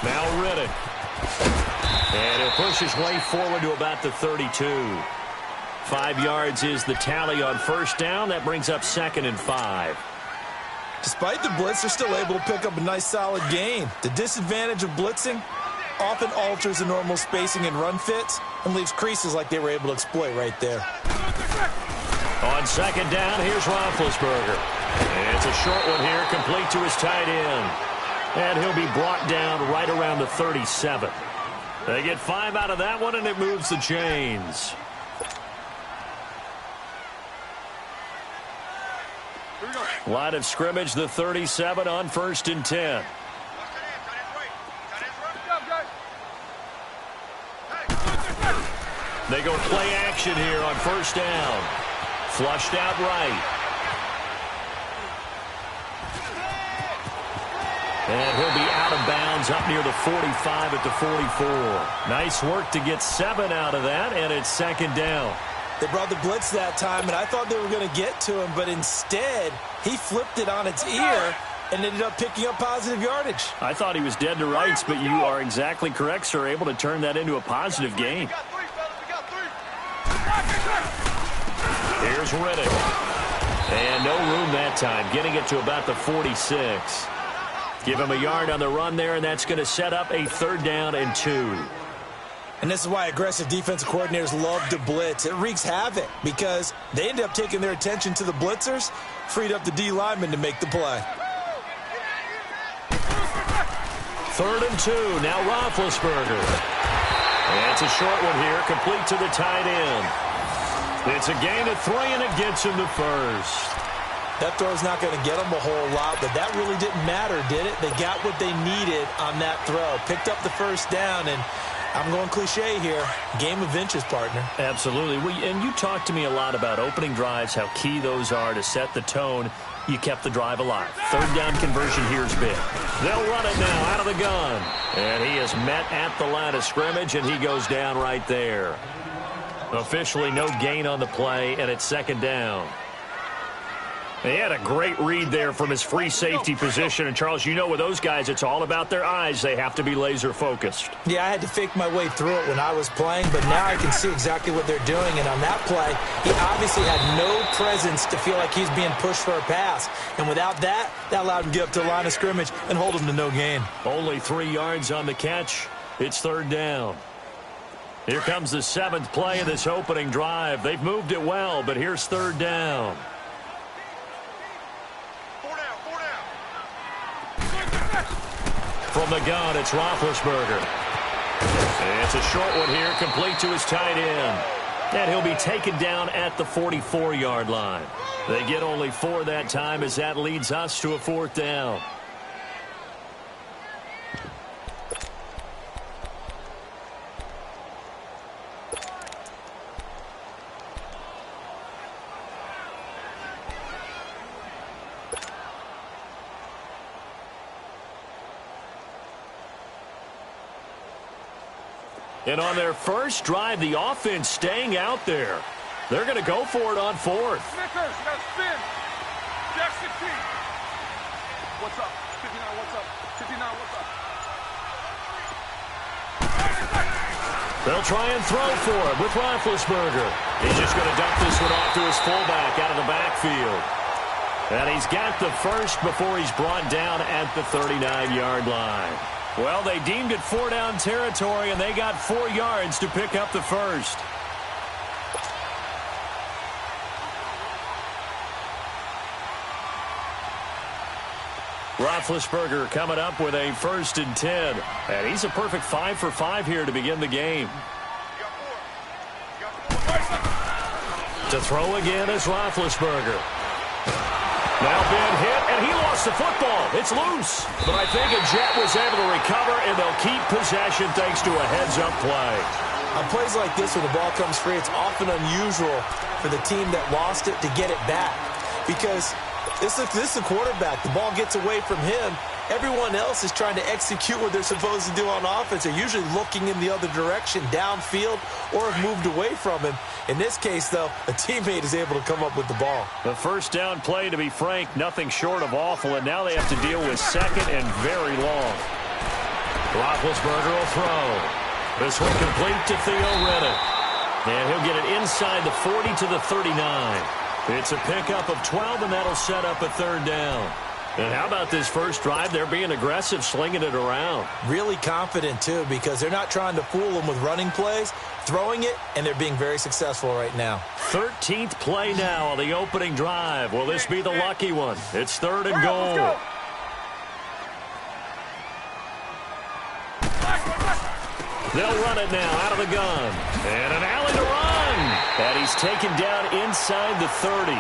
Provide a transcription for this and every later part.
Now Riddick. And he'll push his way forward to about the 32. 5 yards is the tally on first down. That brings up 2nd and 5. Despite the blitz, they're still able to pick up a nice solid gain. The disadvantage of blitzing often alters the normal spacing and run fits and leaves creases like they were able to exploit right there. On 2nd down, here's Roethlisberger. And it's a short one here, complete to his tight end. And he'll be brought down right around the 37. They get 5 out of that one, and it moves the chains. Line of scrimmage, the 37 on 1st and 10. They go play action here on 1st down. Flushed out right. And he'll be out of bounds up near the 45 at the 44. Nice work to get 7 out of that, and it's 2nd down. They brought the blitz that time, and I thought they were going to get to him, but instead, he flipped it on its ear and ended up picking up positive yardage. I thought he was dead to rights, but you are exactly correct, sir, able to turn that into a positive gain. Here's Riddick. And no room that time, getting it to about the 46. Give him a yard on the run there, and that's going to set up a 3rd down and 2. And this is why aggressive defensive coordinators love to blitz. It wreaks havoc because they end up taking their attention to the blitzers, freed up the D lineman to make the play. 3rd and 2, now Roethlisberger. And it's a short one here, complete to the tight end. It's a gain of 3, and it gets him to 1st. That throw's not going to get them a whole lot, but that really didn't matter, did it? They got what they needed on that throw. Picked up the 1st down, and I'm going cliche here. Game of inches, partner. Absolutely. And you talked to me a lot about opening drives, how key those are to set the tone. You kept the drive alive. 3rd down conversion here is big. They'll run it now out of the gun. And he is met at the line of scrimmage, and he goes down right there. Officially no gain on the play, and it's 2nd down. He had a great read there from his free safety position. And, Charles, you know with those guys, it's all about their eyes. They have to be laser-focused. Yeah, I had to fake my way through it when I was playing, but now I can see exactly what they're doing. And on that play, he obviously had no presence to feel like he's being pushed for a pass. And without that, that allowed him to get up to the line of scrimmage and hold him to no gain. Only 3 yards on the catch. It's 3rd down. Here comes the 7th play of this opening drive. They've moved it well, but here's 3rd down. From the gun, it's Roethlisberger. It's a short one here, complete to his tight end. And he'll be taken down at the 44-yard line. They get only 4 that time as that leads us to a 4th down. And on their first drive, the offense staying out there. They're going to go for it on 4th. Snickers, you got to spin. Jack 16. What's up? 59, what's up? 59, what's up? They'll try and throw for it with Roethlisberger. He's just going to dump this one off to his fullback out of the backfield. And he's got the 1st before he's brought down at the 39-yard line. Well, they deemed it 4-down territory, and they got 4 yards to pick up the 1st. Roethlisberger coming up with a 1st and 10. And he's a perfect 5 for 5 here to begin the game. To throw again is Roethlisberger. Now been hit, and he lost the football. It's loose. But I think a Jet was able to recover, and they'll keep possession thanks to a heads-up play. On plays like this, when the ball comes free, it's often unusual for the team that lost it to get it back. Because this is the quarterback. The ball gets away from him. Everyone else is trying to execute what they're supposed to do on offense. They're usually looking in the other direction, downfield, or have moved away from him. In this case, though, a teammate is able to come up with the ball. The 1st down play, to be frank, nothing short of awful, and now they have to deal with 2nd and very long. Roethlisberger will throw. This one complete to Theo Riddick. And he'll get it inside the 40 to the 39. It's a pickup of 12, and that'll set up a third down. And how about this first drive? They're being aggressive, slinging it around. Really confident, too, because they're not trying to fool them with running plays, throwing it, and they're being very successful right now. 13th play now on the opening drive. Will this be the lucky one? It's third and goal. They'll run it now out of the gun. And an alley to run. And he's taken down inside the 30.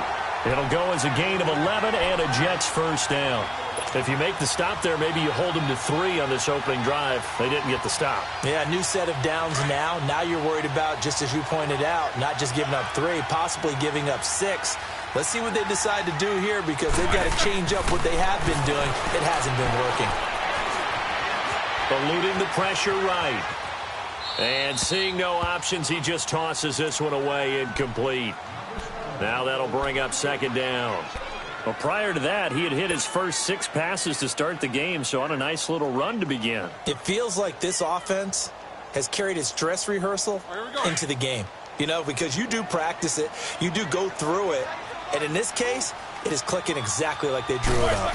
It'll go as a gain of 11 and a Jets first down. If you make the stop there, maybe you hold them to 3 on this opening drive. They didn't get the stop. Yeah, new set of downs now. Now you're worried about, just as you pointed out, not just giving up 3, possibly giving up 6. Let's see what they decide to do here, because they've got to change up what they have been doing. It hasn't been working. Eluding the pressure right. And seeing no options, he just tosses this one away, incomplete. Now that'll bring up second down. Well, prior to that, he had hit his first 6 passes to start the game, so on a nice little run to begin. It feels like this offense has carried its dress rehearsal into the game. You know, because you do practice it, you do go through it, and in this case, it is clicking exactly like they drew it up.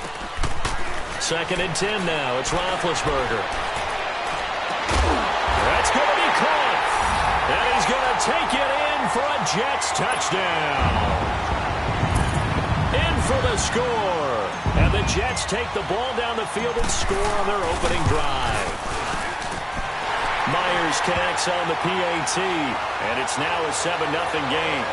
Second and 10 now. It's Roethlisberger. That's going to be caught. And he's going to take it in for a Jets touchdown. In for the score. And the Jets take the ball down the field and score on their opening drive. Myers connects on the PAT. And it's now a 7-0 game.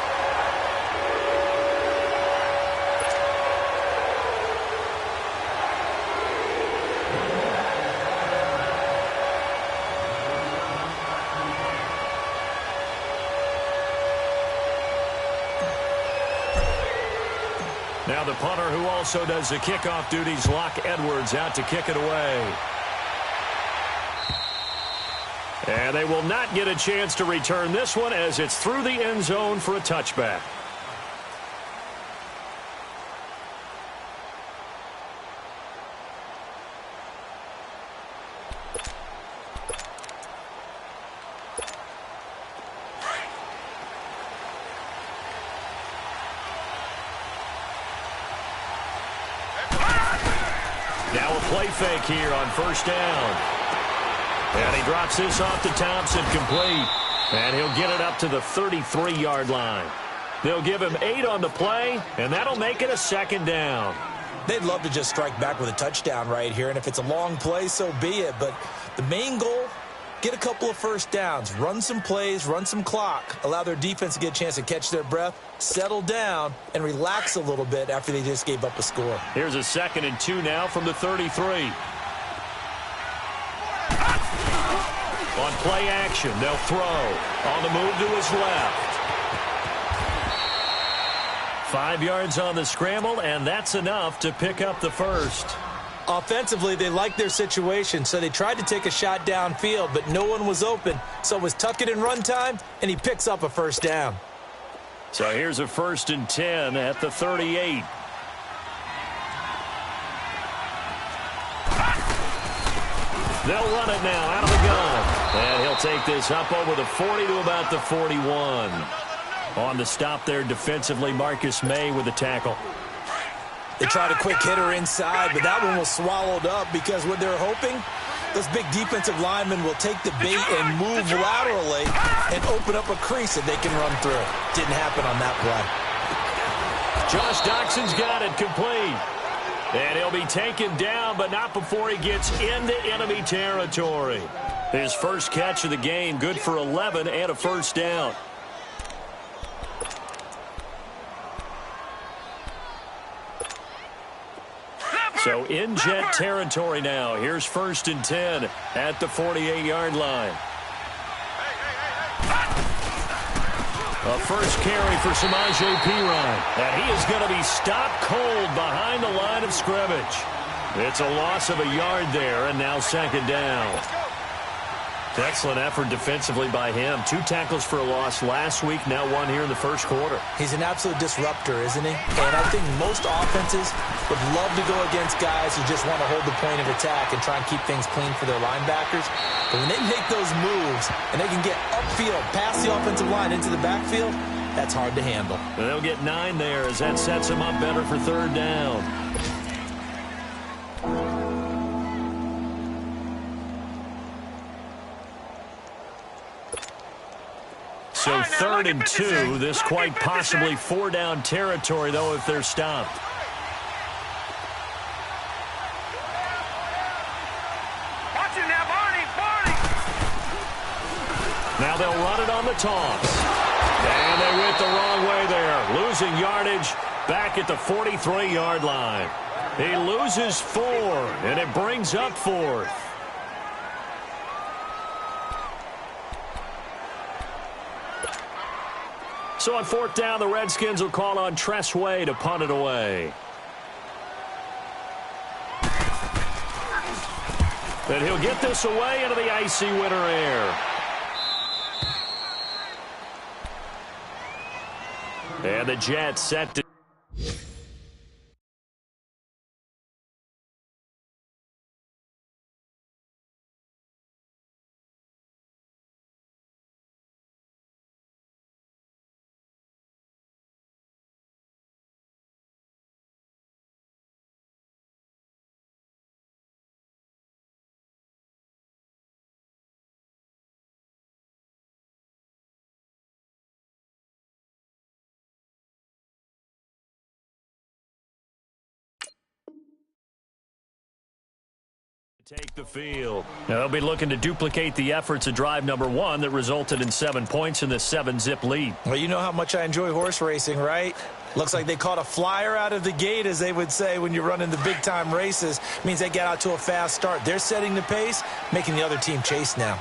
Now the punter, who also does the kickoff duties, Locke Edwards, out to kick it away. And they will not get a chance to return this one, as it's through the end zone for a touchback. Now a play fake here on first down. And he drops this off to Thompson, complete. And he'll get it up to the 33-yard line. They'll give him 8 on the play, and that'll make it a second down. They'd love to just strike back with a touchdown right here, and if it's a long play, so be it. But the main goal, get a couple of first downs, run some plays, run some clock, allow their defense to get a chance to catch their breath, settle down, and relax a little bit after they just gave up a score. Here's a 2nd and 2 now from the 33. On play action, they'll throw. On the move to his left. 5 yards on the scramble, and that's enough to pick up the first. Offensively, they liked their situation, so they tried to take a shot downfield, but no one was open. So it was tuck it in run time, and he picks up a first down. So here's a 1st and 10 at the 38. They'll run it now out of the gun. And he'll take this up over the 40 to about the 41. On the stop there defensively, Marcus May with the tackle. They tried a quick hitter inside, but that one was swallowed up because what they're hoping, those big defensive linemen will take the bait and move laterally and open up a crease that they can run through. Didn't happen on that play. Josh Doxson's got it complete. And he'll be taken down, but not before he gets into enemy territory. His first catch of the game, good for 11 and a first down. So in Jet territory now. Here's 1st and 10 at the 48-yard line. A first carry for Samaje Perine. And he is going to be stopped cold behind the line of scrimmage. It's a loss of a yard there, and now 2nd down. Excellent effort defensively by him. 2 tackles for a loss last week, now 1 here in the first quarter. He's an absolute disruptor, isn't he? And I think most offenses would love to go against guys who just want to hold the point of attack and try and keep things clean for their linebackers. But when they make those moves and they can get upfield, past the offensive line into the backfield, that's hard to handle. And they'll get 9 there as that sets them up better for 3rd down. So 3rd and 2, this quite possibly 4-down territory, though, if they're stopped. Watch it now, Barney! Now they'll run it on the toss. And they went the wrong way there, losing yardage back at the 43-yard line. He loses 4, and it brings up 4th. So on 4th down, the Redskins will call on Tress Way to punt it away. And he'll get this away into the icy winter air. And the Jets set to... take the field. Now they'll be looking to duplicate the efforts of drive number 1 that resulted in 7 points in this 7-zip lead. Well, you know how much I enjoy horse racing, right? Looks like they caught a flyer out of the gate, as they would say when you're running the big-time races. Means they get out to a fast start. They're setting the pace, making the other team chase now.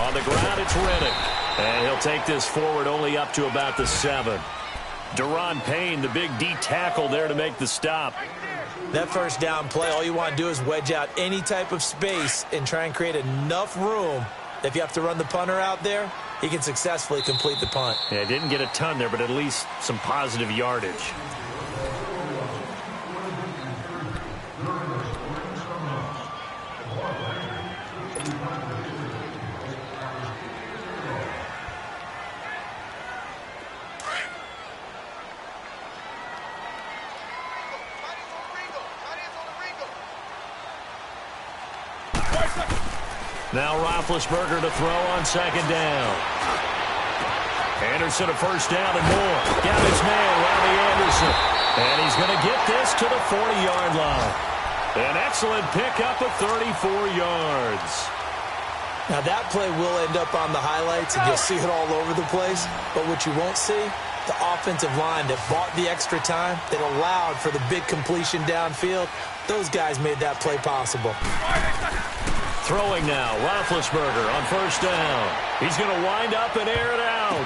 On the ground, it's Riddick. And he'll take this forward only up to about the 7. Deron Payne, the big D tackle there to make the stop. That 1st down play, all you want to do is wedge out any type of space and try and create enough room. If you have to run the punter out there, he can successfully complete the punt. Yeah, didn't get a ton there, but at least some positive yardage. Now Roethlisberger to throw on 2nd down. Anderson a 1st down and more. Got his man, Robbie Anderson. And he's going to get this to the 40-yard line. An excellent pickup of 34 yards. Now that play will end up on the highlights, and you'll see it all over the place. But what you won't see, the offensive line that bought the extra time, that allowed for the big completion downfield, those guys made that play possible. Throwing now, Roethlisberger on 1st down. He's going to wind up and air it out.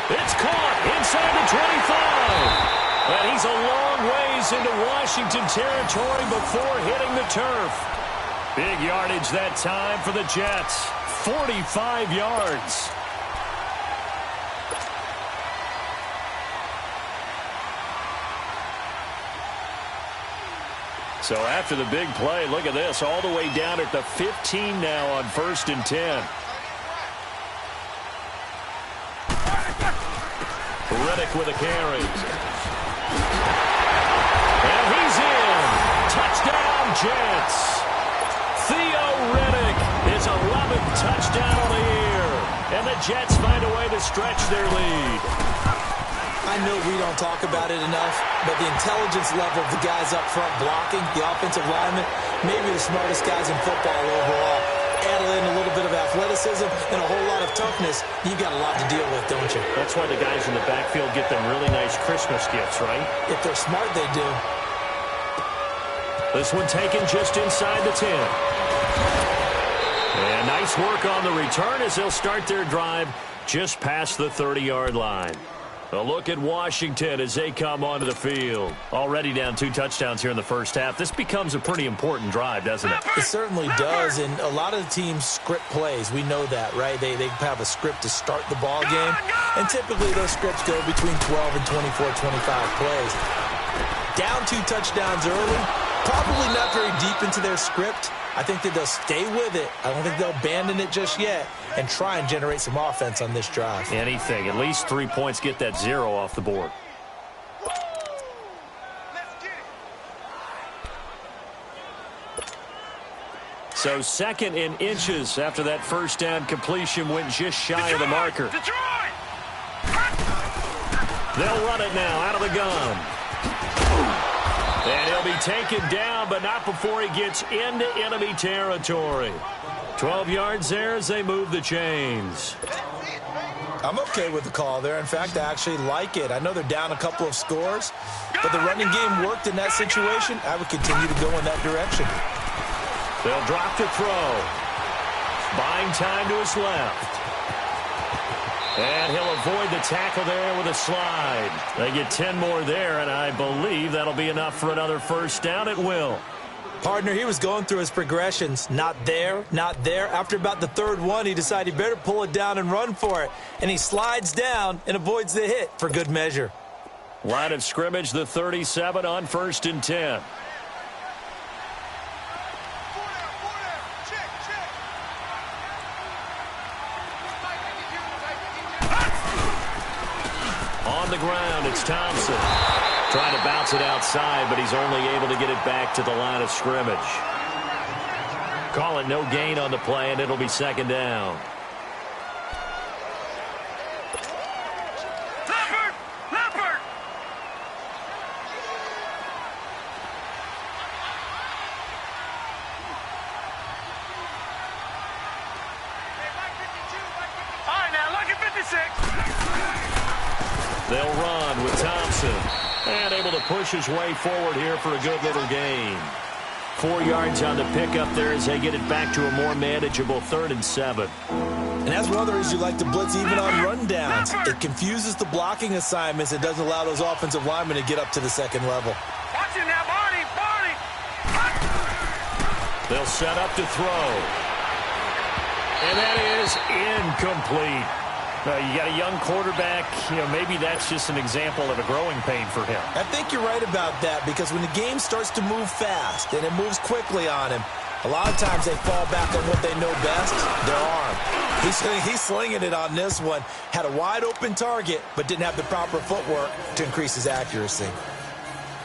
It's caught inside the 25. And he's a long ways into Washington territory before hitting the turf. Big yardage that time for the Jets. 45 yards. So after the big play, look at this, all the way down at the 15 now on 1st and 10. Riddick with a carry. And he's in. Touchdown, Jets. Theo Riddick, his 11th touchdown on the year. And the Jets find a way to stretch their lead. I know we don't talk about it enough, but the intelligence level of the guys up front blocking, the offensive linemen, maybe the smartest guys in football overall. Add in a little bit of athleticism and a whole lot of toughness, you've got a lot to deal with, don't you? That's why the guys in the backfield get them really nice Christmas gifts, right? If they're smart, they do. This one taken just inside the 10. And nice work on the return as they'll start their drive just past the 30-yard line. A look at Washington as they come onto the field. Already down 2 touchdowns here in the first half. This becomes a pretty important drive, doesn't it? It certainly does, and a lot of the teams script plays. We know that, right? They have a script to start the ball game, and typically those scripts go between 12 and 24, 25 plays. Down 2 touchdowns early, probably not very deep into their script. I think that they'll stay with it. I don't think they'll abandon it just yet and try and generate some offense on this drive. Anything. At least 3 points, get that 0 off the board. So 2nd and inches after that first down completion went just shy of the marker. They'll run it now out of the gun. And he'll be taken down, but not before he gets into enemy territory. 12 yards there as they move the chains. I'm okay with the call there. In fact, I actually like it. I know they're down a couple of scores, but the running game worked in that situation. I would continue to go in that direction. They'll drop to throw. Buying time to his left. And he'll avoid the tackle there with a slide. They get 10 more there, and I believe that'll be enough for another first down. It will. Partner, he was going through his progressions. Not there, not there. After about the 3rd one, he decided he better pull it down and run for it. And he slides down and avoids the hit for good measure. Line of scrimmage, the 37 on 1st and 10. On the ground, it's Thompson. Trying to bounce it outside, but he's only able to get it back to the line of scrimmage. Call it no gain on the play, and it'll be 2nd down. Leopard! All right, now look at 56. They'll run with Thompson. And able to push his way forward here for a good little gain. 4 yards on the pickup there as they get it back to a more manageable 3rd and 7. And that's one of the reasons you like to blitz even on rundowns. It confuses the blocking assignments. It doesn't allow those offensive linemen to get up to the 2nd level. Watch it now, Barney! They'll set up to throw. And that is incomplete. You got a young quarterback, maybe that's just an example of a growing pain for him. I think you're right about that, because when the game starts to move fast and it moves quickly on him, a lot of times they fall back on what they know best, their arm. He's slinging it on this one. Had a wide open target, but didn't have the proper footwork to increase his accuracy.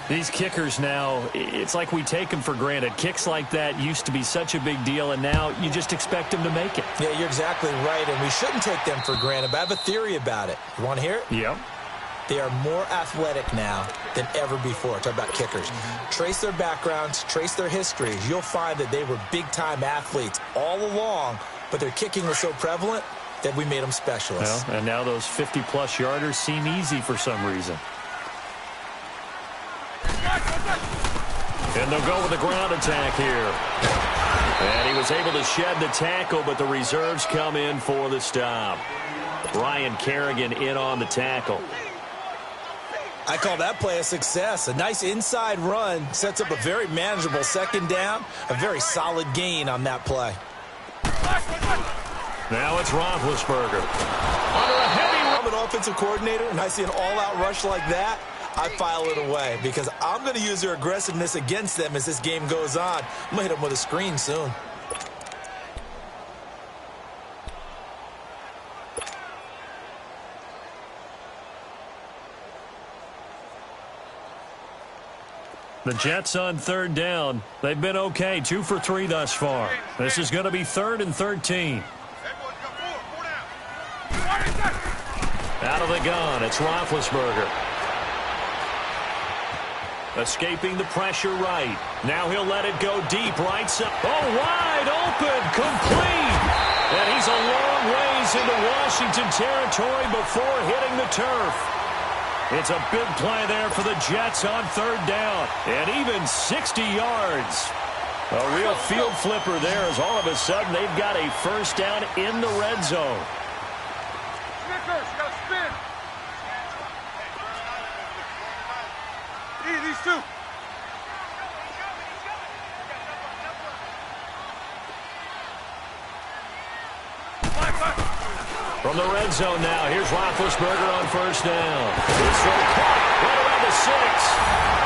These kickers now, it's like we take them for granted. Kicks like that used to be such a big deal, and now you just expect them to make it. Yeah, you're exactly right, and we shouldn't take them for granted, but I have a theory about it. You want to hear it? Yeah. They are more athletic now than ever before. Talk about kickers. Trace their backgrounds, trace their histories. You'll find that they were big-time athletes all along, but their kicking was so prevalent that we made them specialists. Well, and now those 50-plus yarders seem easy for some reason. And they'll go with the ground attack here. And he was able to shed the tackle, but the reserves come in for the stop. Ryan Kerrigan in on the tackle. I call that play a success. A nice inside run sets up a very manageable 2nd down. A very solid gain on that play. Now it's Roethlisberger. Under a heavy... I'm an offensive coordinator, and I see an all-out rush like that, I file it away, because I'm going to use their aggressiveness against them as this game goes on. I'm going to hit them with a screen soon. The Jets on 3rd down. They've been okay, 2 for 3 thus far. This is going to be 3rd and 13. Out of the gun, it's Roethlisberger. Escaping the pressure right. Now he'll let it go deep right side. Oh, wide open, complete. And he's a long ways into Washington territory before hitting the turf. It's a big play there for the Jets on 3rd down. And even 60 yards. A real field flipper there as all of a sudden they've got a first down in the red zone. Snickers, you gotta spin. These two. From the red zone now, here's Roethlisberger on first down. This one caught right around the 6.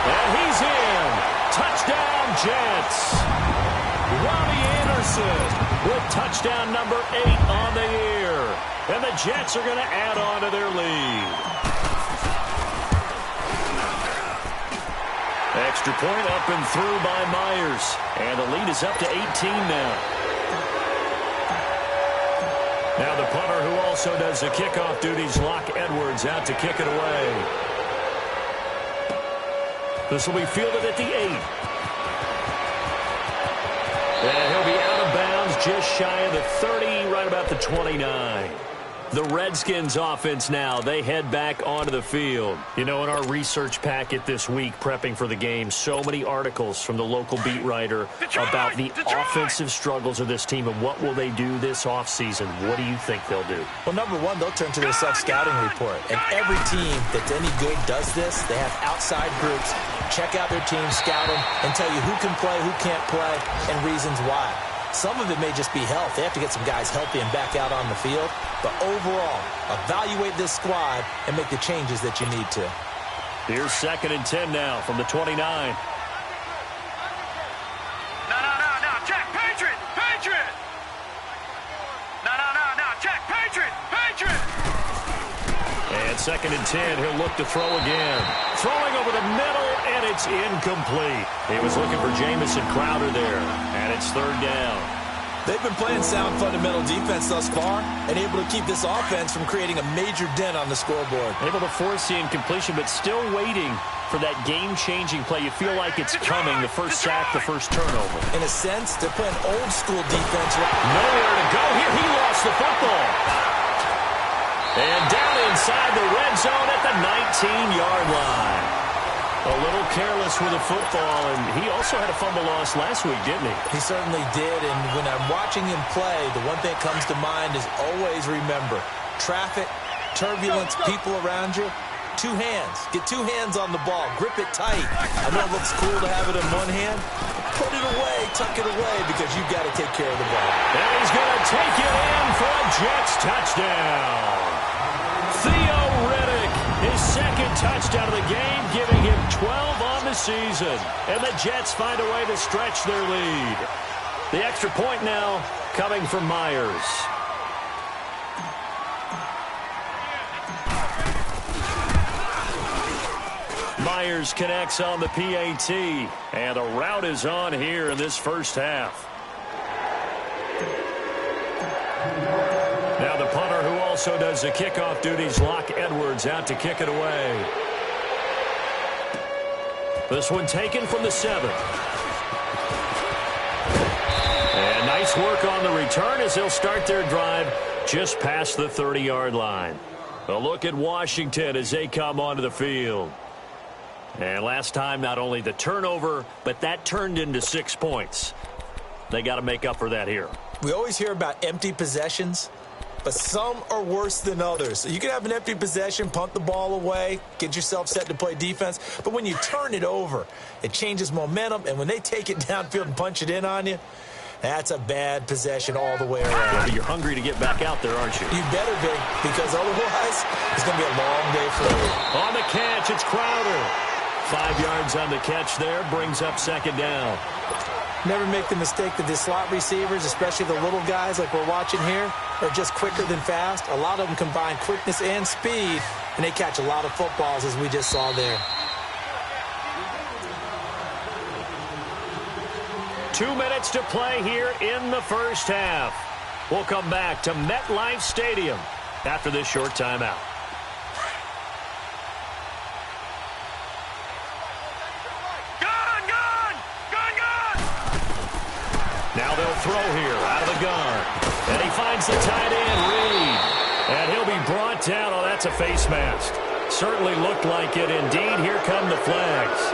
And he's in. Touchdown, Jets. Robbie Anderson with touchdown number 8 on the year. And the Jets are going to add on to their lead. Extra point up and through by Myers. And the lead is up to 18 now. Now the punter, who also does the kickoff duties, Locke Edwards, out to kick it away. This will be fielded at the 8. And he'll be out of bounds just shy of the 30, right about the 29. The Redskins offense now, they head back onto the field. You know, in our research packet this week, prepping for the game, so many articles from the local beat writer about the offensive struggles of this team and what will they do this offseason. What do you think they'll do? Well, number one, they'll turn to their self-scouting report. And every team that's any good does this. They have outside groups, check out their team, scout them, and tell you who can play, who can't play, and reasons why. Some of it may just be health. They have to get some guys healthy and back out on the field. But overall, evaluate this squad and make the changes that you need to. Here's 2nd and 10 now from the 29. No. Check. Patriot. No. Check. Patriot. And 2nd and 10, he'll look to throw again. Throwing over the middle, and it's incomplete. He was looking for Jamison Crowder there, and it's 3rd down. They've been playing sound fundamental defense thus far and able to keep this offense from creating a major dent on the scoreboard. Able to force the incompletion, but still waiting for that game-changing play. You feel like it's coming, the first sack, the first turnover. In a sense, they're playing old-school defense. Nowhere to go here. He lost the football. And down inside the red zone at the 19-yard line. A little careless with the football, and he also had a fumble loss last week, didn't he? He certainly did, and when I'm watching him play, the one thing that comes to mind is always remember, traffic, turbulence, people around you, 2 hands. Get 2 hands on the ball. Grip it tight. I know it looks cool to have it in one hand. Put it away, tuck it away, because you've got to take care of the ball. And he's going to take it in for a Jets touchdown. Theo Riddick, his 2nd touchdown of the game, giving him 12 on the season. And the Jets find a way to stretch their lead. The extra point now coming from Myers. Myers connects on the PAT, and a rout is on here in this first half. Now the punter, who also does the kickoff duties, Locke Edwards, out to kick it away. This one taken from the 7. And nice work on the return as they'll start their drive just past the 30-yard line. A look at Washington as they come onto the field. And last time, not only the turnover, but that turned into 6 points. They got to make up for that here. We always hear about empty possessions, but some are worse than others. So you can have an empty possession, punt the ball away, get yourself set to play defense. But when you turn it over, it changes momentum. And when they take it downfield and punch it in on you, that's a bad possession all the way around. Yeah, but you're hungry to get back out there, aren't you? You better be, because otherwise it's going to be a long day for you. On the catch, it's Crowder. 5 yards on the catch there, brings up 2nd down. Never make the mistake that the slot receivers, especially the little guys like we're watching here, are just quicker than fast. A lot of them combine quickness and speed, and they catch a lot of footballs, as we just saw there. 2 minutes to play here in the first half. We'll come back to MetLife Stadium after this short timeout. Now they'll throw here out of the gun. And he finds the tight end, Reed. And he'll be brought down. Oh, that's a face mask. Certainly looked like it. Indeed, here come the flags.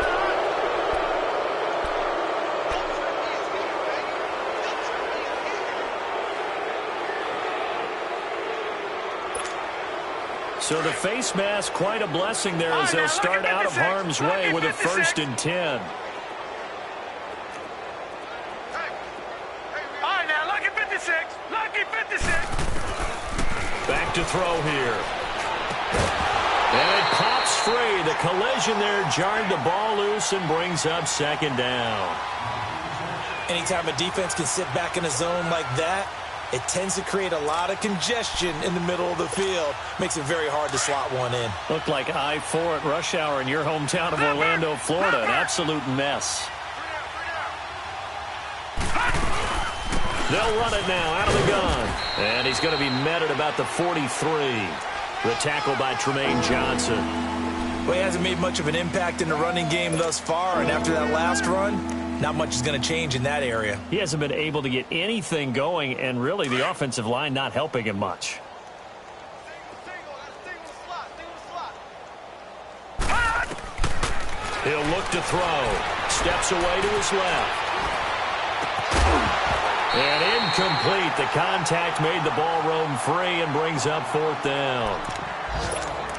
So the face mask, quite a blessing there as they'll start out of harm's way with a 1st and 10. Back to throw here. And it pops free. The collision there jarred the ball loose and brings up 2nd down. Anytime a defense can sit back in a zone like that, it tends to create a lot of congestion in the middle of the field. Makes it very hard to slot one in. Looked like I-4 at rush hour in your hometown of Orlando, Florida. An absolute mess. They'll run it now out of the gun. And he's going to be met at about the 43. The tackle by Tremaine Johnson. Well, he hasn't made much of an impact in the running game thus far, and after that last run, not much is going to change in that area. He hasn't been able to get anything going, and really the offensive line not helping him much. He'll look to throw. Steps away to his left. And incomplete. The contact made the ball roam free and brings up 4th down.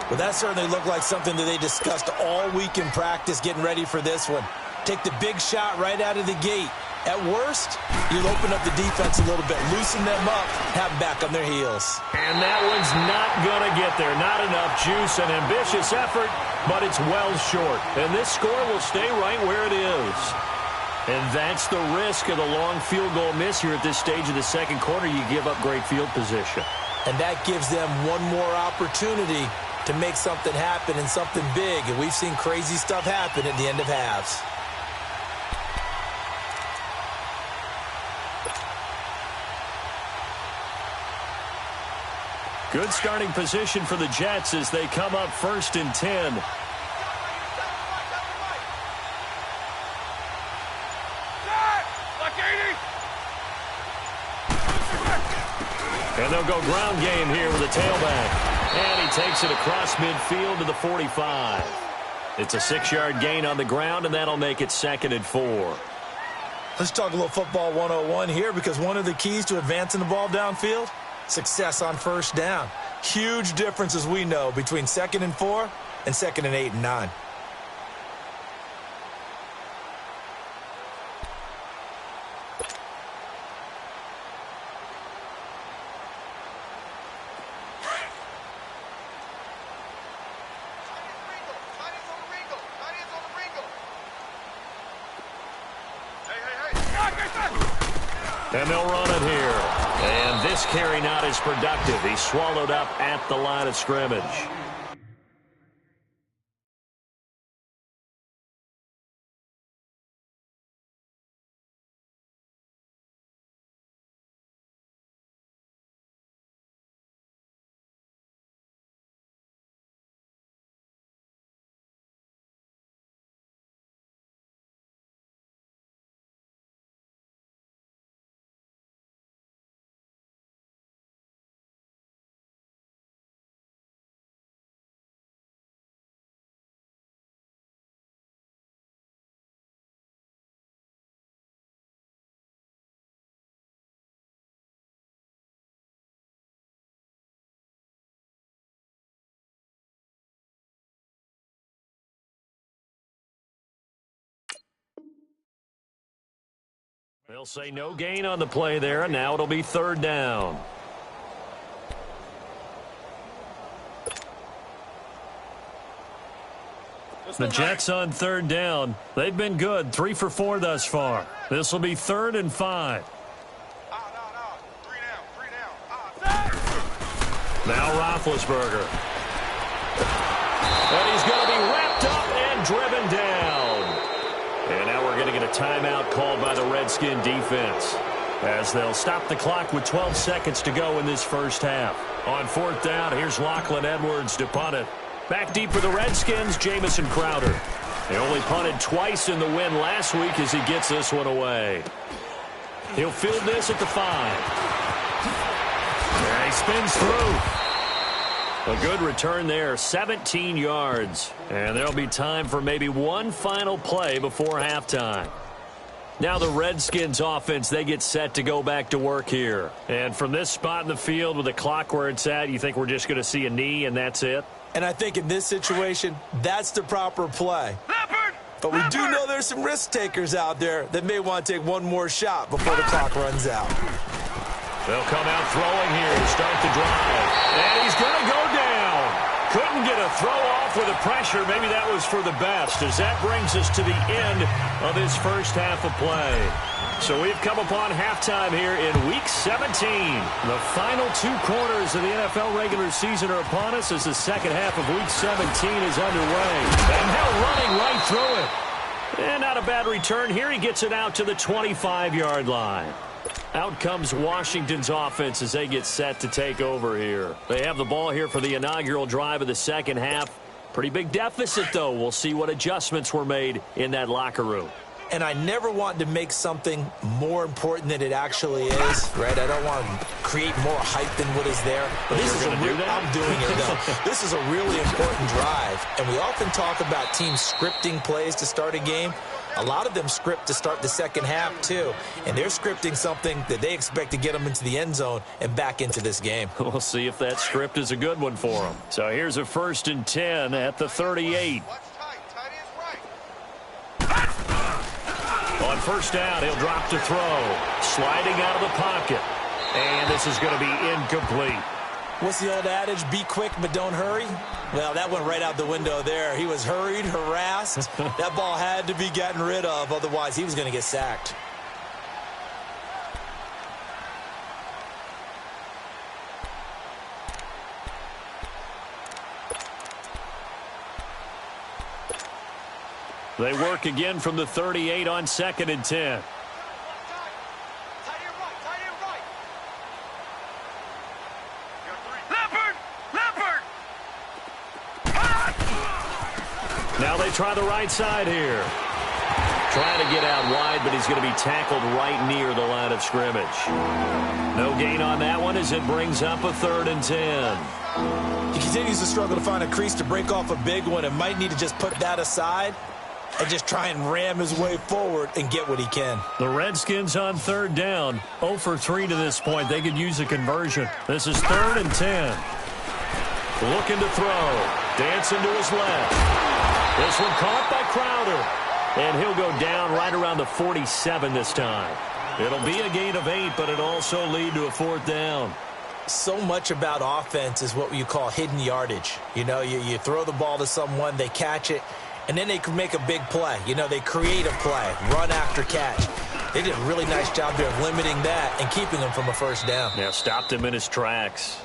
Well, that certainly looked like something that they discussed all week in practice getting ready for this one. Take the big shot right out of the gate. At worst, you'll open up the defense a little bit, loosen them up, have them back on their heels. And that one's not going to get there. Not enough juice. An ambitious effort, but it's well short. And this score will stay right where it is. And that's the risk of the long field goal miss here at this stage of the 2nd quarter. You give up great field position. And that gives them one more opportunity to make something happen and something big. And we've seen crazy stuff happen at the end of halves. Good starting position for the Jets as they come up 1st and 10. And they'll go ground game here with a tailback. And he takes it across midfield to the 45. It's a 6-yard gain on the ground, and that'll make it 2nd and 4. Let's talk a little football 101 here, because one of the keys to advancing the ball downfield, success on 1st down. Huge difference, as we know, between 2nd and 4 and 2nd and 8 and 9. And they'll run it here. And this carry not as productive. He's swallowed up at the line of scrimmage. They'll say no gain on the play there, and now it'll be 3rd down. The Jets on 3rd down. They've been good, 3 for 4 thus far. This will be 3rd and 5. Now Roethlisberger. And he's going to be wrapped up and driven down. And now we're going to get a timeout called by the Redskin defense, as they'll stop the clock with 12 seconds to go in this 1st half. On 4th down, here's Lachlan Edwards to punt it. Back deep for the Redskins, Jamison Crowder. They only punted twice in the win last week as he gets this one away. He'll field this at the 5. And he spins through. A good return there, 17 yards. And there'll be time for maybe one final play before halftime. Now the Redskins offense, they get set to go back to work here. And from this spot in the field with the clock where it's at, you think we're just going to see a knee and that's it? And I think in this situation, that's the proper play. But we do know there's some risk takers out there that may want to take one more shot before the clock runs out. They'll come out throwing here to start the drive. And he's going to go down. Couldn't get a throw off with the pressure. Maybe that was for the best, as that brings us to the end of this first half of play. So we've come upon halftime here in Week 17. The final 2 quarters of the NFL regular season are upon us as the second half of Week 17 is underway. And now running right through it. And not a bad return here. He gets it out to the 25-yard line. Out comes Washington's offense as they get set to take over here. They have the ball here for the inaugural drive of the second half. Pretty big deficit, though. We'll see what adjustments were made in that locker room. And I never want to make something more important than it actually is, right? I don't want to create more hype than what is there. But this is I'm doing it, though. This is a really important drive. And we often talk about teams scripting plays to start a game. A lot of them script to start the second half, too. And they're scripting something that they expect to get them into the end zone and back into this game. We'll see if that script is a good one for them. So here's a 1st and 10 at the 38. On first down, he'll drop to throw. Sliding out of the pocket. And this is going to be incomplete. What's the old adage? Be quick, but don't hurry? Well, that went right out the window there. He was hurried, harassed. That ball had to be gotten rid of. Otherwise, he was going to get sacked. They work again from the 38 on 2nd and 10. Now they try the right side here. Trying to get out wide, but he's going to be tackled right near the line of scrimmage. No gain on that one as it brings up a 3rd and 10. He continues to struggle to find a crease to break off a big one and might need to just put that aside and just try and ram his way forward and get what he can. The Redskins on 3rd down. 0 for 3 to this point. They could use a conversion. This is 3rd and 10. Looking to throw. Dancing to his left. This one caught by Crowder. And he'll go down right around the 47 this time. It'll be a gain of 8, but it'll also lead to a 4th down. So much about offense is what you call hidden yardage. You know, you throw the ball to someone, they catch it, and then they can make a big play. You know, they create a play, run after catch. They did a really nice job there of limiting that and keeping him from a 1st down. Yeah, stopped him in his tracks.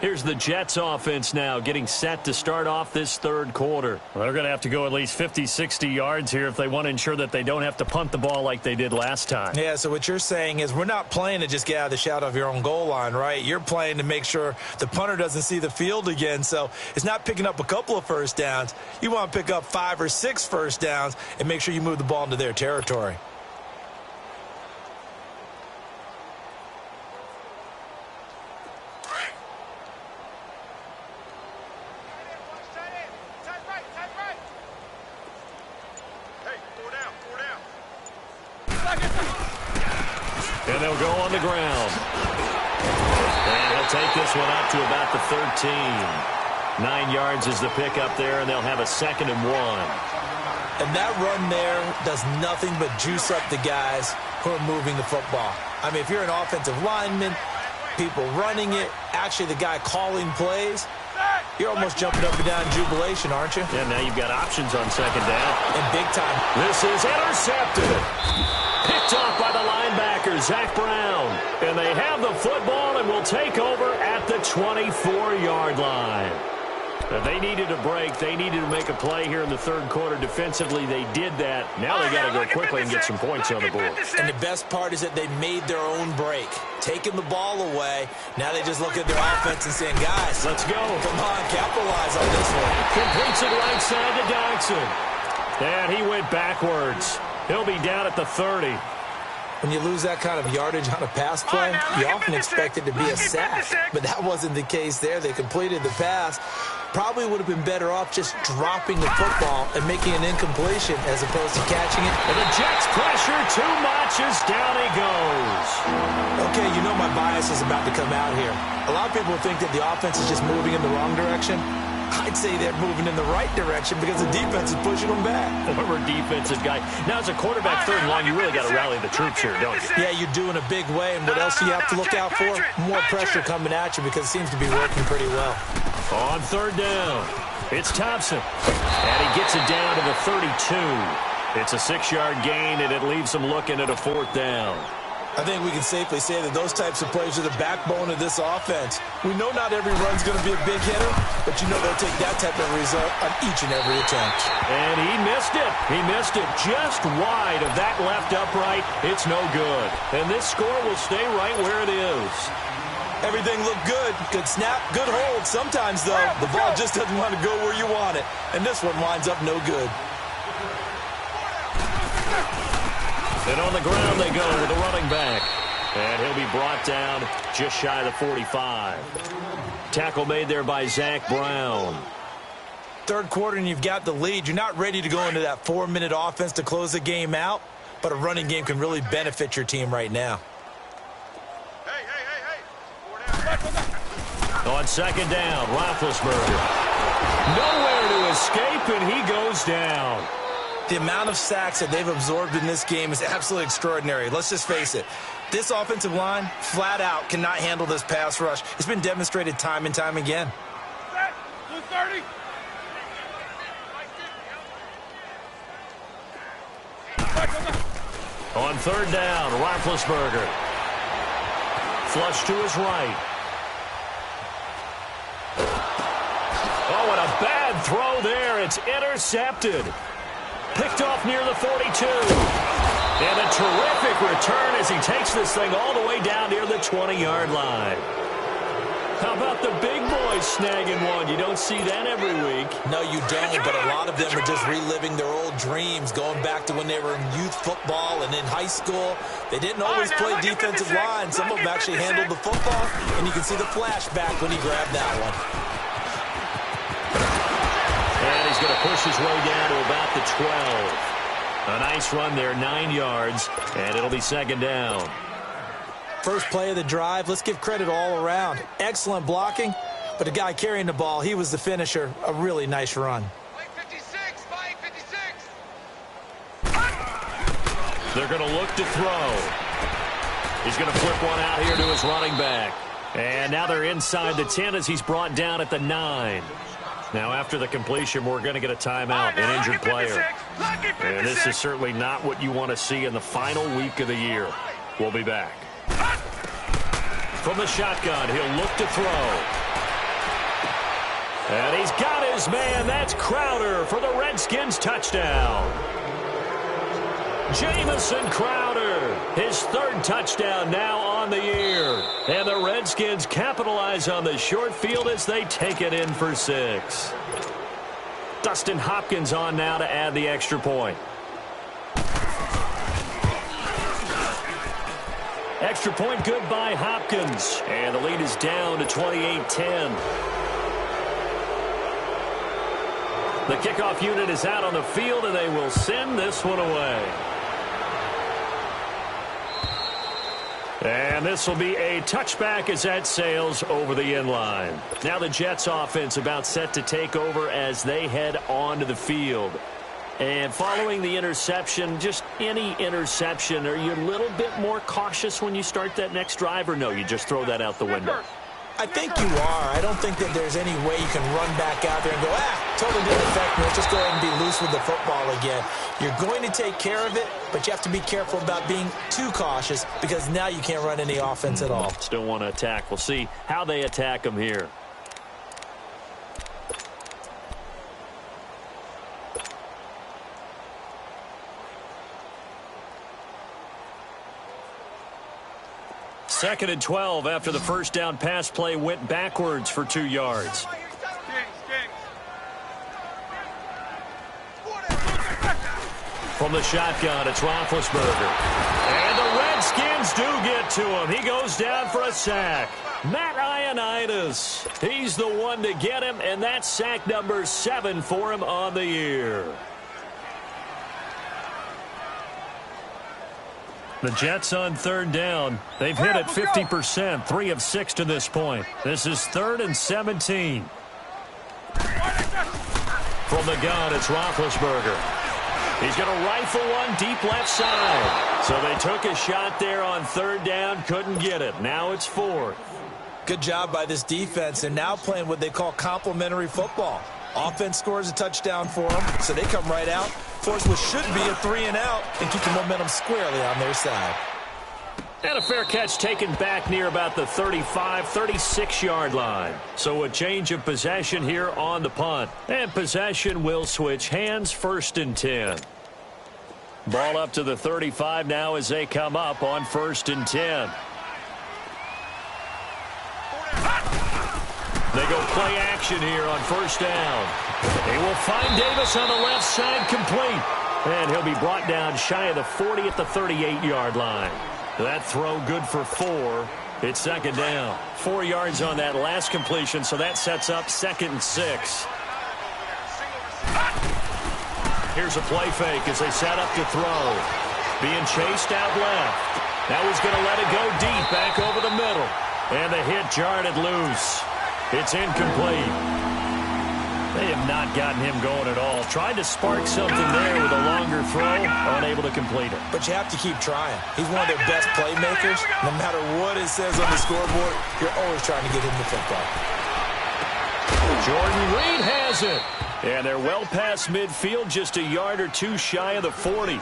Here's the Jets offense now getting set to start off this 3rd quarter. Well, they're going to have to go at least 50, 60 yards here if they want to ensure that they don't have to punt the ball like they did last time. Yeah, so what you're saying is we're not playing to just get out of the shadow of your own goal line, right? You're playing to make sure the punter doesn't see the field again. So it's not picking up a couple of 1st downs. You want to pick up 5 or 6 1st downs and make sure you move the ball into their territory. And they'll go on the ground. And he'll take this one up to about the 13. 9 yards is the pickup there, and they'll have a 2nd and 1. And that run there does nothing but juice up the guys who are moving the football. I mean, if you're an offensive lineman, people running it, actually the guy calling plays, you're almost jumping up and down in jubilation, aren't you? Yeah, now you've got options on 2nd down. And big time. This is intercepted. Picked off by the linebacker, Zach Brown. And they have the football and will take over at the 24-yard line. They needed a break. They needed to make a play here in the 3rd quarter. Defensively, they did that. Now they got to go quickly and get some points on the board. And the best part is that they made their own break. Taking the ball away. Now they just look at their offense and saying, guys, let's go. Come on, capitalize on this one. Completes it right side to Dodson. And he went backwards. He'll be down at the 30. When you lose that kind of yardage on a pass play, you often expect it to be a sack. But that wasn't the case there. They completed the pass. Probably would have been better off just dropping the football and making an incompletion as opposed to catching it. And the Jets pressure too much as down he goes. Okay, you know my bias is about to come out here. A lot of people think that the offense is just moving in the wrong direction. I'd say they're moving in the right direction because the defense is pushing them back. Former defensive guy. Now, as a quarterback, third and long, you really got to rally the troops here, don't you? Yeah, you do in a big way. And what else do you have to look out for? More pressure coming at you because it seems to be working pretty well. On third down, it's Thompson. And he gets it down to the 32. It's a 6-yard gain, and it leaves him looking at a fourth down. I think we can safely say that those types of plays are the backbone of this offense. We know not every run's going to be a big hitter, but you know they'll take that type of result on each and every attempt. And he missed it. He missed it just wide of that left upright. It's no good. And this score will stay right where it is. Everything looked good. Good snap, good hold. Sometimes, though, the ball just doesn't want to go where you want it. And this one winds up no good. And on the ground they go with the running back. And he'll be brought down just shy of the 45. Tackle made there by Zach Brown. Third quarter and you've got the lead. You're not ready to go into that 4-minute offense to close the game out, but a running game can really benefit your team right now. On second down, Roethlisberger. Nowhere to escape, and he goes down. The amount of sacks that they've absorbed in this game is absolutely extraordinary. Let's just face it. This offensive line, flat out, cannot handle this pass rush. It's been demonstrated time and time again. Blue 30. On third down, Roethlisberger. Flush to his right. Oh, and a bad throw there. It's intercepted. Picked off near the 42. And a terrific return as he takes this thing all the way down near the 20-yard line. How about the big boys snagging one? You don't see that every week. No, you don't, but a lot of them are just reliving their old dreams, going back to when they were in youth football and in high school. They didn't always play defensive line. Some of them actually handled the football, and you can see the flashback when he grabbed that one. And he's going to push his way down to about the 12. A nice run there, 9 yards, and it'll be second down. First play of the drive, let's give credit all around. Excellent blocking, but the guy carrying the ball, he was the finisher. A really nice run. They're going to look to throw. He's going to flip one out here to his running back. And now they're inside the 10 as he's brought down at the 9. Now, after the completion, we're going to get a timeout, an injured player. And this is certainly not what you want to see in the final week of the year. We'll be back. From the shotgun, he'll look to throw. And he's got his man. That's Crowder for the Redskins touchdown. Jamison Crowder, his third touchdown now on the year. And the Redskins capitalize on the short field as they take it in for 6. Dustin Hopkins on now to add the extra point. Extra point good by Hopkins. And the lead is down to 28-10. The kickoff unit is out on the field, and they will send this one away. And this will be a touchback as that sails over the end line. Now the Jets offense about set to take over as they head onto the field. And following the interception, just any interception, are you a little bit more cautious when you start that next drive, or no, you just throw that out the window? I think you are. I don't think that there's any way you can run back out there and go, totally didn't affect me. Let's just go ahead and be loose with the football again. You're going to take care of it, but you have to be careful about being too cautious because now you can't run any offense at all. Still want to attack. We'll see how they attack them here. Second and 12 after the first down pass play went backwards for 2 yards. From the shotgun, it's Roethlisberger. And the Redskins do get to him. He goes down for a sack. Matt Ioannidis, he's the one to get him, and that's sack number 7 for him on the year. The Jets on third down. They've hit it 50%, 3 of 6 to this point. This is 3rd and 17. From the gun, it's Roethlisberger. He's going to rifle one deep left side. So they took a shot there on third down, couldn't get it. Now it's 4th. Good job by this defense, and now playing what they call complementary football. Offense scores a touchdown for them, so they come right out, force what should be a 3 and out, and keep the momentum squarely on their side. And a fair catch taken back near about the 35, 36-yard line. So a change of possession here on the punt. And possession will switch hands, 1st and 10. Ball up to the 35 now as they come up on 1st and 10. They go play action here on 1st down. They will find Davis on the left side, complete. And he'll be brought down shy of the 40 at the 38-yard line. That throw good for 4. It's 2nd down. 4 yards on that last completion, so that sets up 2nd and 6. Here's a play fake as they set up to throw. Being chased out left. Now he's going to let it go deep, back over the middle. And the hit jarred it loose. It's incomplete. They have not gotten him going at all. Tried to spark something there with a longer throw, unable to complete it. But you have to keep trying. He's one of their best playmakers. No matter what it says on the scoreboard, you're always trying to get him the football. Jordan Reed has it. And they're well past midfield, just a yard or 2 shy of the 40.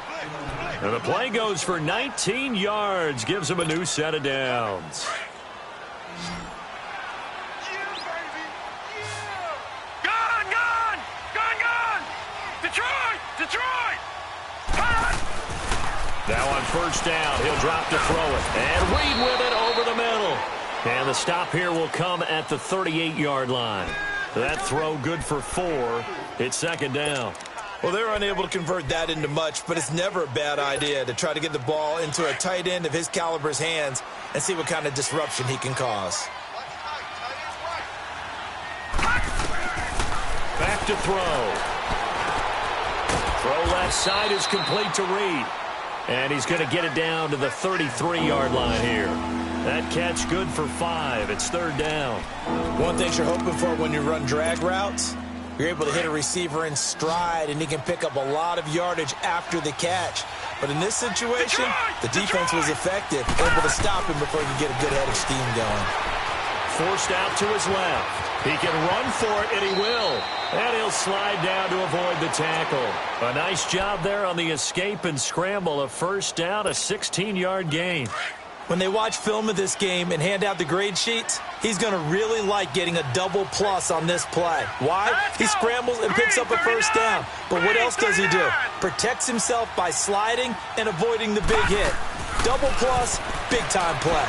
And the play goes for 19 yards, gives them a new set of downs. Now on 1st down, he'll drop to throw it. And Reed with it over the middle. And the stop here will come at the 38-yard line. That throw good for 4. It's 2nd down. Well, they're unable to convert that into much, but it's never a bad idea to try to get the ball into a tight end of his caliber's hands and see what kind of disruption he can cause. Back to throw. Throw left side is complete to Reed. And he's going to get it down to the 33-yard line here. That catch good for 5. It's 3rd down. One thing you're hoping for when you run drag routes, you're able to hit a receiver in stride, and he can pick up a lot of yardage after the catch. But in this situation, the defense was effective, able to stop him before he could get a good head of steam going. Forced out to his left. He can run for it, and he will. And he'll slide down to avoid the tackle. A nice job there on the escape and scramble. A 1st down, a 16-yard gain. When they watch film of this game and hand out the grade sheets, he's going to really like getting a double plus on this play. Why? He scrambles and picks up a 1st down. But what else does he do? Protects himself by sliding and avoiding the big hit. Double plus, big-time play.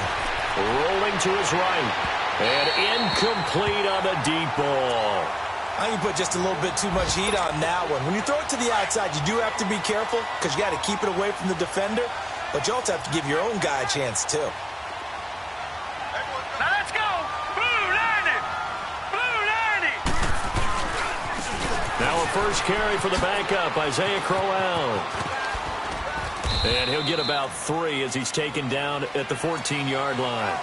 Rolling to his right. And incomplete on the deep ball. I think you put just a little bit too much heat on that one. When you throw it to the outside, you do have to be careful because you got to keep it away from the defender. But you also have to give your own guy a chance, too. Now let's go. Blue 90. Blue 90. Now a 1st carry for the backup, Isaiah Crowell. And he'll get about 3 as he's taken down at the 14-yard line.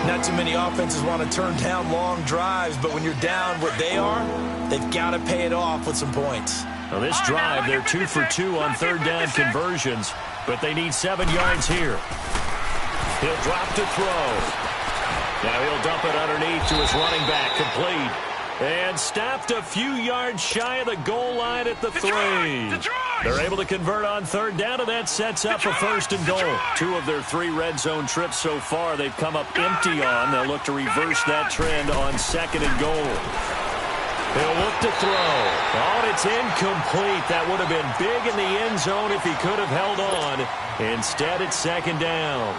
Not too many offenses want to turn down long drives, but when you're down what they are, they've got to pay it off with some points. Now this drive, they're 2 for 2 on 3rd down conversions, but they need 7 yards here. He'll drop to throw. Now he'll dump it underneath to his running back, complete. And stopped a few yards shy of the goal line at the 3. They're able to convert on 3rd down, and that sets up a 1st and goal. 2 of their 3 red zone trips so far they've come up empty on. They'll look to reverse that trend on 2nd and goal. He'll look to throw. Oh, and it's incomplete. That would have been big in the end zone if he could have held on. Instead, it's 2nd down.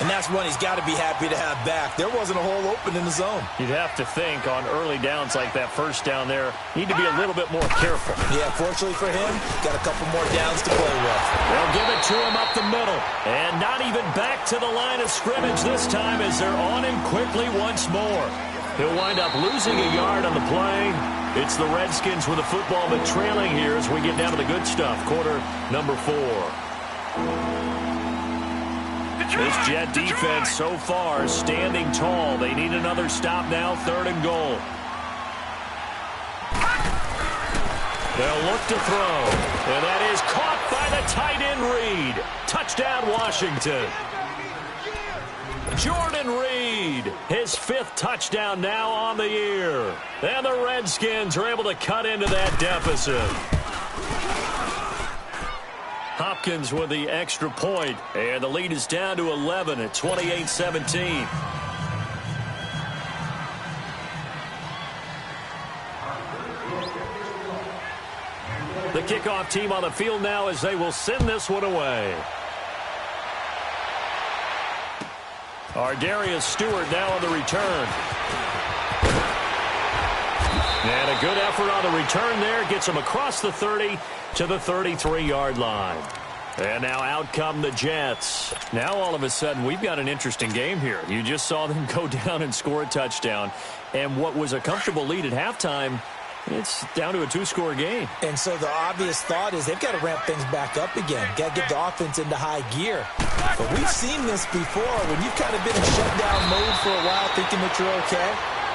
And that's one he's got to be happy to have back. There wasn't a hole open in the zone. You'd have to think on early downs like that first down there, need to be a little bit more careful. Yeah, fortunately for him, got a couple more downs to play with. They'll give it to him up the middle. And not even back to the line of scrimmage this time as they're on him quickly once more. He'll wind up losing a yard on the play. It's the Redskins with the football, but trailing here as we get down to the good stuff. Quarter number 4. This Jet defense so far standing tall. They need another stop now, 3rd and goal. They'll look to throw. And that is caught by the tight end Reed. Touchdown, Washington. Jordan Reed, his 5th touchdown now on the year. And the Redskins are able to cut into that deficit. Hopkins with the extra point, and the lead is down to 11 at 28-17. The kickoff team on the field now as they will send this one away. Darius Stewart now on the return. And a good effort on the return there. Gets him across the 30 to the 33-yard line. And now out come the Jets. Now all of a sudden we've got an interesting game here. You just saw them go down and score a touchdown. And what was a comfortable lead at halftime, it's down to a 2-score game. And so the obvious thought is they've got to ramp things back up again. Got to get the offense into high gear. But we've seen this before. When you've kind of been in shutdown mode for a while thinking that you're okay,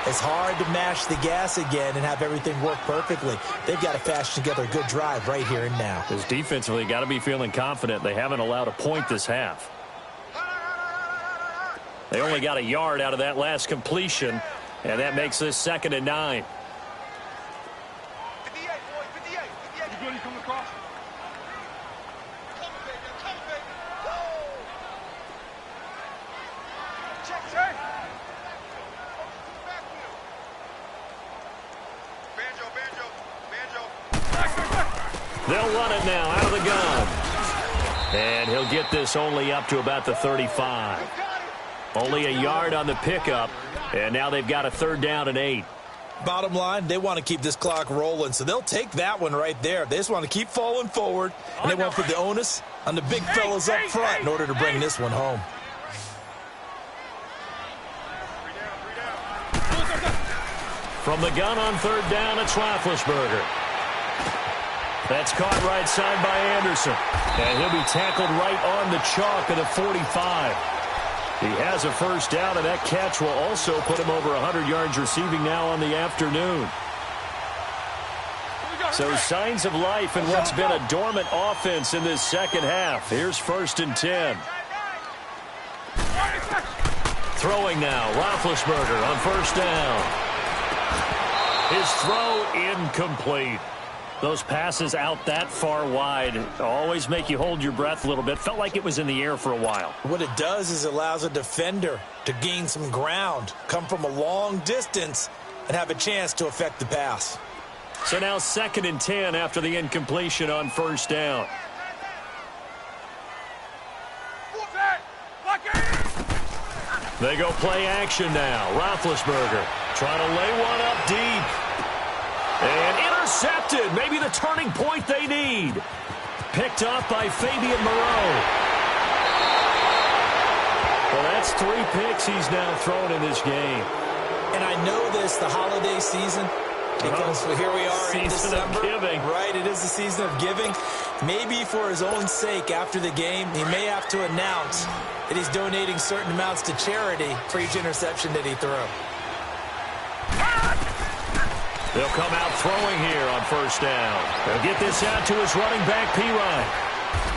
it's hard to mash the gas again and have everything work perfectly. They've got to fashion together a good drive right here and now. Because defensively, got to be feeling confident. They haven't allowed a point this half. They only got a yard out of that last completion, and that makes this 2nd and 9. They'll run it now out of the gun. And he'll get this only up to about the 35. Only a yard on the pickup. And now they've got a 3rd down and 8. Bottom line, they want to keep this clock rolling, so they'll take that one right there. They just want to keep falling forward, and they want to put the onus on the big fellas up front in order to bring this one home. From the gun on 3rd down, it's Roethlisberger. That's caught right side by Anderson. And he'll be tackled right on the chalk of the 45. He has a 1st down, and that catch will also put him over 100 yards receiving now on the afternoon. So signs of life in what's been a dormant offense in this 2nd half. Here's 1st and 10. Throwing now, Roethlisberger on 1st down. His throw incomplete. Those passes out that far wide always make you hold your breath a little bit. Felt like it was in the air for a while. What it does is it allows a defender to gain some ground, come from a long distance, and have a chance to affect the pass. So now 2nd and 10 after the incompletion on 1st down. They go play action now. Roethlisberger trying to lay one up deep. And intercepted. Maybe the turning point they need. Picked up by Fabian Moreau. Well, that's 3 picks he's now thrown in this game. And I know this, the holiday season, because here we are in December. Of giving. Right, it is the season of giving. Maybe for his own sake after the game, he may have to announce that he's donating certain amounts to charity for each interception that he threw. They'll come out throwing here on 1st down. They'll get this out to his running back, P.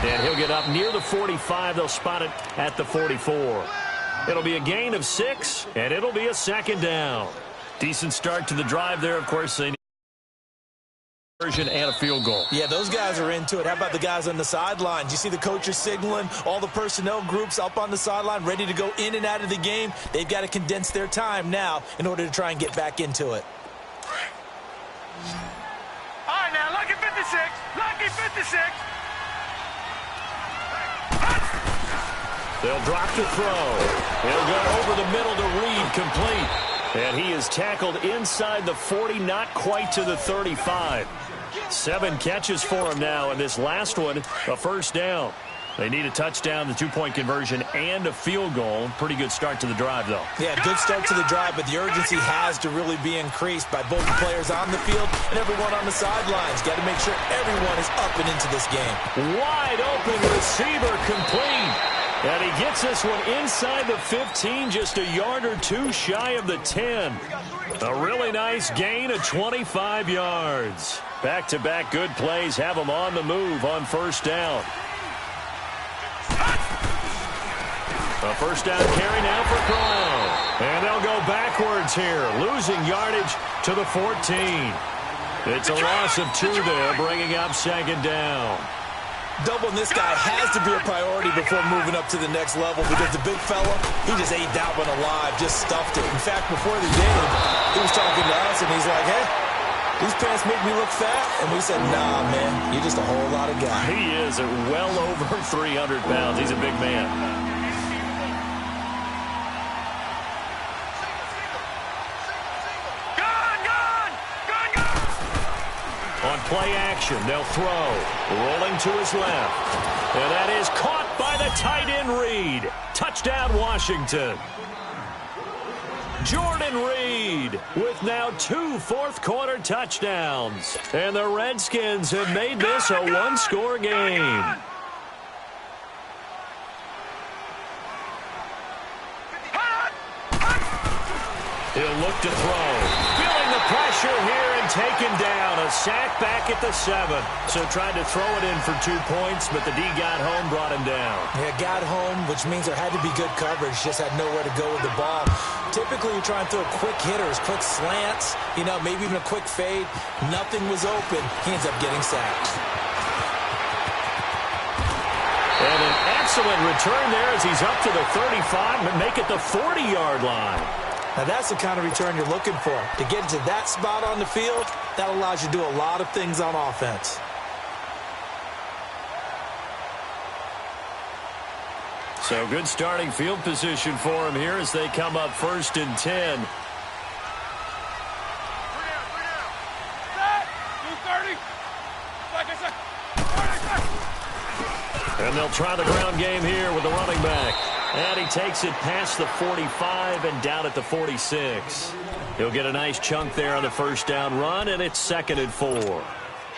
And he'll get up near the 45. They'll spot it at the 44. It'll be a gain of 6, and it'll be a 2nd down. Decent start to the drive there. Of course, they need a conversion and a field goal. Yeah, those guys are into it. How about the guys on the sidelines? You see the coaches signaling, all the personnel groups up on the sideline ready to go in and out of the game. They've got to condense their time now in order to try and get back into it. All right, now, lucky 56. Lucky 56. They'll drop to throw. He'll go over the middle to Reed, complete. And he is tackled inside the 40, not quite to the 35. 7 catches for him now, and this last one, a first down. They need a touchdown, the 2-point conversion, and a field goal. Pretty good start to the drive, though. Yeah, good start to the drive, but the urgency has to really be increased by both the players on the field and everyone on the sidelines. Got to make sure everyone is up and into this game. Wide open receiver, complete. And he gets this one inside the 15, just a yard or two shy of the 10. A really nice gain of 25 yards. Back-to-back good plays have him on the move on first down. A first down carry now for Corral. And they'll go backwards here, losing yardage to the 14. It's a loss of 2 there, bringing up second down. Doubling this guy has to be a priority before moving up to the next level because the big fella, he just ate that one alive, just stuffed it. In fact, before the game, he was talking to us, and he's like, hey, these pants make me look fat. And we said, nah, man, you're just a whole lot of guy. He is at well over 300 pounds. He's a big man. On play action, they'll throw. Rolling to his left. And that is caught by the tight end Reed. Touchdown, Washington. Jordan Reed with now 2 fourth-quarter touchdowns. And the Redskins have made this a one-score game. He'll look to throw. Feeling the pressure here and taken down. A sack back at the 7. So tried to throw it in for 2 points, but the D got home, brought him down. Yeah, got home, which means there had to be good coverage. Just had nowhere to go with the ball. Typically, you try and throw quick hitters, quick slants, maybe even a quick fade. Nothing was open. He ends up getting sacked. And an excellent return there as he's up to the 35 and make it the 40-yard line. Now, that's the kind of return you're looking for. To get to that spot on the field, that allows you to do a lot of things on offense. So good starting field position for him here as they come up 1st and 10. And they'll try the ground game here with the running back. And he takes it past the 45 and down at the 46. He'll get a nice chunk there on the first down run, and it's 2nd and 4.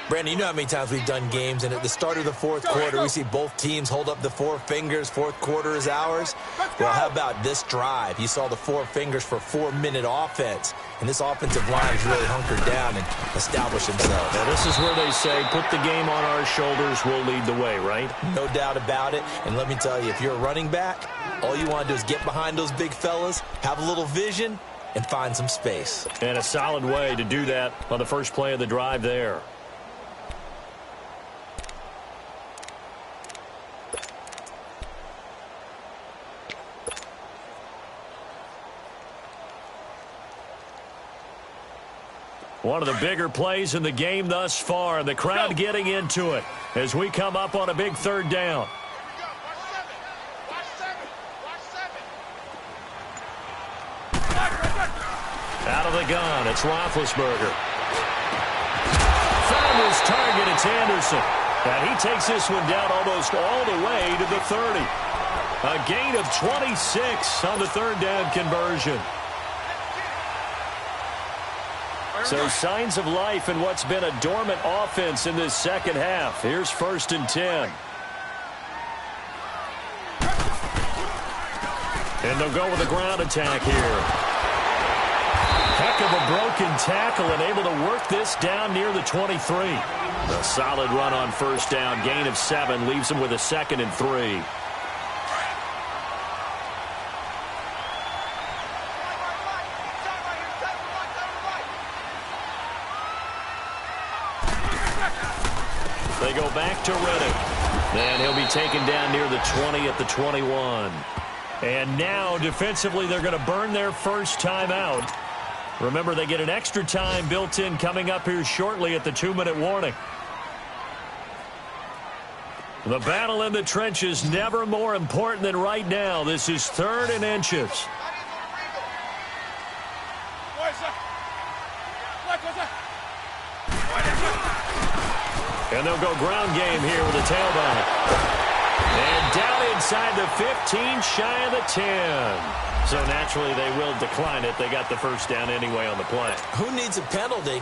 Brandon, you know how many times we've done games, and at the start of the 4th quarter, we see both teams hold up the 4 fingers. 4th quarter is ours. Well, how about this drive? You saw the 4 fingers for 4-minute offense, and this offensive line has really hunkered down and established themselves. Now, this is where they say, put the game on our shoulders, we'll lead the way, right? No doubt about it, and let me tell you, if you're a running back, all you want to do is get behind those big fellas, have a little vision, and find some space. And a solid way to do that on the first play of the drive there. One of the bigger plays in the game thus far. The crowd getting into it as we come up on a big 3rd down. Out of the gun, it's Roethlisberger. Found his target, it's Anderson. And he takes this one down almost all the way to the 30. A gain of 26 on the 3rd down conversion. So signs of life in what's been a dormant offense in this second half. Here's 1st and 10. And they'll go with a ground attack here. Heck of a broken tackle and able to work this down near the 23. A solid run on first down. Gain of 7 leaves them with a 2nd and 3. They go back to Reddick. And he'll be taken down near the 20 at the 21. And now, defensively, they're going to burn their first time out. Remember, they get an extra time built in coming up here shortly at the 2-minute warning. The battle in the trenches never more important than right now. This is 3rd and inches. And they'll go ground game here with a tailback. And down inside the 15, shy of the 10. So naturally they will decline it. They got the first down anyway on the play. Who needs a penalty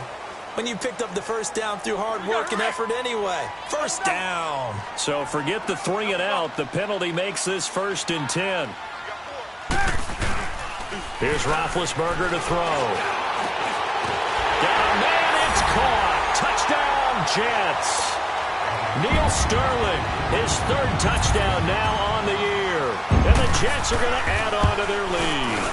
when you picked up the first down through hard work and effort anyway? First down. So forget the 3 and out. The penalty makes this 1st and 10. Here's Roethlisberger to throw. Got a man, it's caught. Touchdown, Jets. Neil Sterling, his 3rd touchdown now on the year. And the Jets are going to add on to their lead.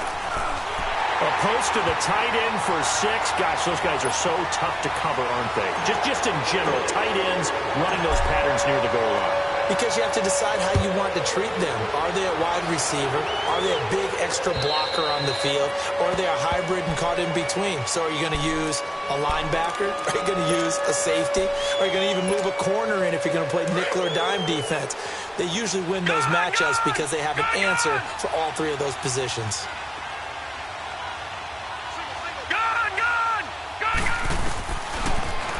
Approach to the tight end for 6. Gosh, those guys are so tough to cover, aren't they? Just in general, tight ends running those patterns near the goal line. Because you have to decide how you want to treat them. Are they a wide receiver? Are they a big extra blocker on the field? Or are they a hybrid and caught in between? So are you going to use a linebacker? Are you going to use a safety? Are you going to even move a corner in if you're going to play nickel or dime defense? They usually win those matchups because they have an answer for all 3 of those positions.